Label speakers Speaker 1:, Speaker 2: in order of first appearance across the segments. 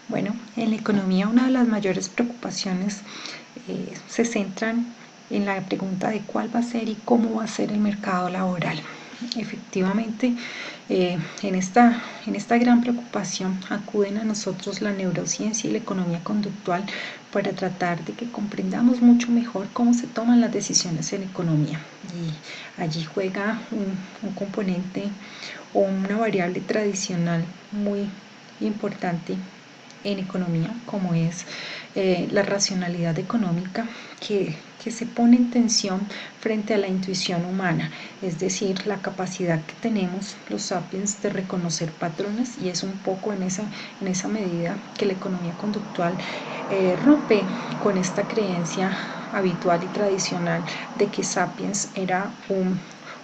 Speaker 1: Bueno, en la economía una de las mayores preocupaciones se centran en la pregunta de cuál va a ser y cómo va a ser el mercado laboral. Efectivamente, en esta gran preocupación acuden a nosotros la neurociencia y la economía conductual para tratar de que comprendamos mucho mejor cómo se toman las decisiones en economía. Y allí juega un componente o una variable tradicional muy importante en economía, como es la racionalidad económica, que se pone en tensión frente a la intuición humana, es decir, la capacidad que tenemos los sapiens de reconocer patrones, y es un poco en esa medida que la economía conductual rompe con esta creencia habitual y tradicional de que sapiens era un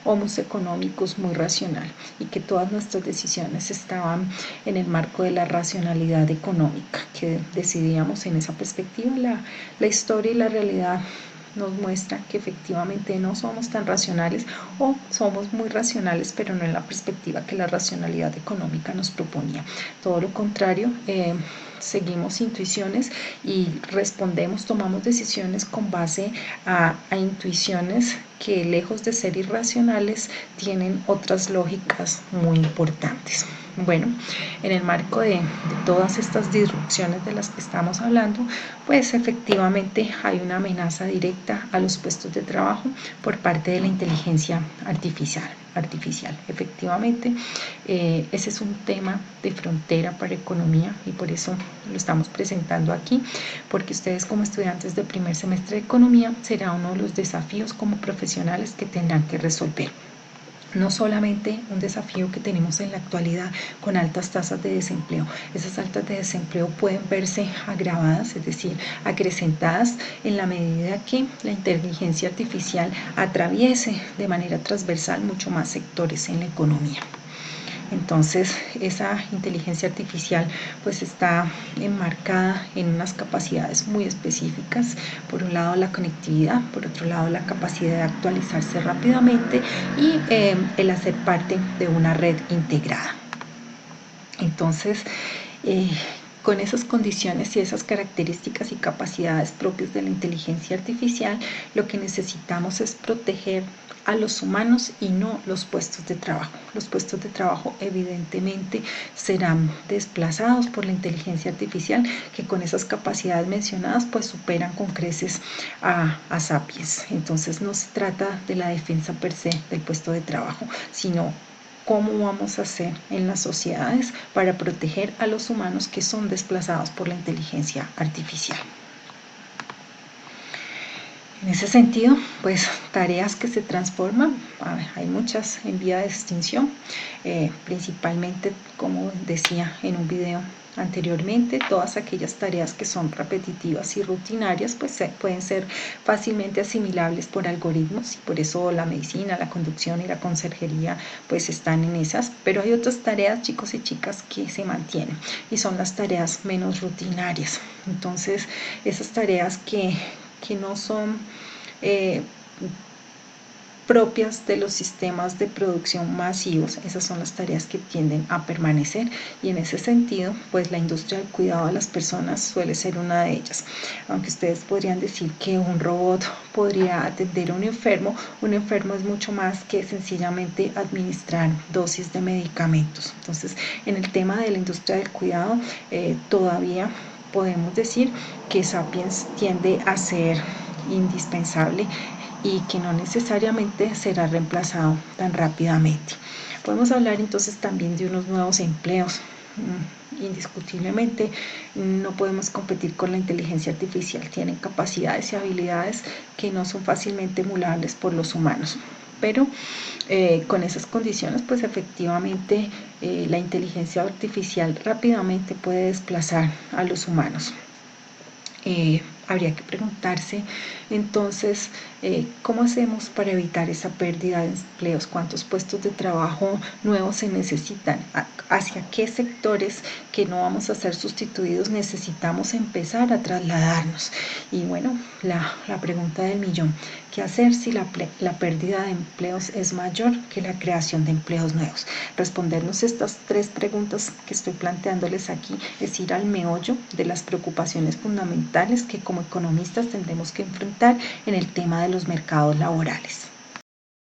Speaker 1: Homus economicus muy racional y que todas nuestras decisiones estaban en el marco de la racionalidad económica, que decidíamos en esa perspectiva. La historia y la realidad nos muestra que efectivamente no somos tan racionales, o somos muy racionales, pero no en la perspectiva que la racionalidad económica nos proponía. Todo lo contrario, seguimos intuiciones y respondemos, tomamos decisiones con base a intuiciones que, lejos de ser irracionales, tienen otras lógicas muy importantes. Bueno, en el marco de todas estas disrupciones de las que estamos hablando, pues efectivamente hay una amenaza directa a los puestos de trabajo por parte de la inteligencia artificial. Efectivamente, ese es un tema de frontera para economía, y por eso lo estamos presentando aquí, porque ustedes, como estudiantes de primer semestre de economía, será uno de los desafíos como profesionales que tendrán que resolver. No solamente un desafío que tenemos en la actualidad con altas tasas de desempleo. Esas altas de desempleo pueden verse agravadas, es decir, acrecentadas en la medida que la inteligencia artificial atraviese de manera transversal mucho más sectores en la economía. Entonces, esa inteligencia artificial pues está enmarcada en unas capacidades muy específicas. Por un lado, la conectividad, por otro lado, la capacidad de actualizarse rápidamente y el hacer parte de una red integrada. Entonces, con esas condiciones y esas características y capacidades propias de la inteligencia artificial, lo que necesitamos es proteger a los humanos y no los puestos de trabajo. Los puestos de trabajo evidentemente serán desplazados por la inteligencia artificial, que con esas capacidades mencionadas pues superan con creces a sapiens. Entonces no se trata de la defensa per se del puesto de trabajo, sino cómo vamos a hacer en las sociedades para proteger a los humanos que son desplazados por la inteligencia artificial. En ese sentido, pues tareas que se transforman, hay muchas en vía de extinción, principalmente, como decía en un video anteriormente, todas aquellas tareas que son repetitivas y rutinarias pues pueden ser fácilmente asimilables por algoritmos, y por eso la medicina, la conducción y la conserjería pues están en esas. Pero hay otras tareas, chicos y chicas, que se mantienen, y son las tareas menos rutinarias. Entonces, esas tareas que no son propias de los sistemas de producción masivos, esas son las tareas que tienden a permanecer, y en ese sentido pues la industria del cuidado de las personas suele ser una de ellas. Aunque ustedes podrían decir que un robot podría atender a un enfermo es mucho más que sencillamente administrar dosis de medicamentos. Entonces, en el tema de la industria del cuidado, todavía podemos decir que Sapiens tiende a ser indispensable y que no necesariamente será reemplazado tan rápidamente. Podemos hablar entonces también de unos nuevos empleos. Indiscutiblemente no podemos competir con la inteligencia artificial, tienen capacidades y habilidades que no son fácilmente emulables por los humanos, pero con esas condiciones pues efectivamente la inteligencia artificial rápidamente puede desplazar a los humanos. Habría que preguntarse entonces cómo hacemos para evitar esa pérdida de empleos, cuántos puestos de trabajo nuevos se necesitan, hacia qué sectores que no vamos a ser sustituidos necesitamos empezar a trasladarnos. Y bueno, la pregunta del millón, ¿Qué hacer si la pérdida de empleos es mayor que la creación de empleos nuevos? Respondernos estas tres preguntas que estoy planteándoles aquí es ir al meollo de las preocupaciones fundamentales que como economistas tendremos que enfrentar en el tema de los mercados laborales.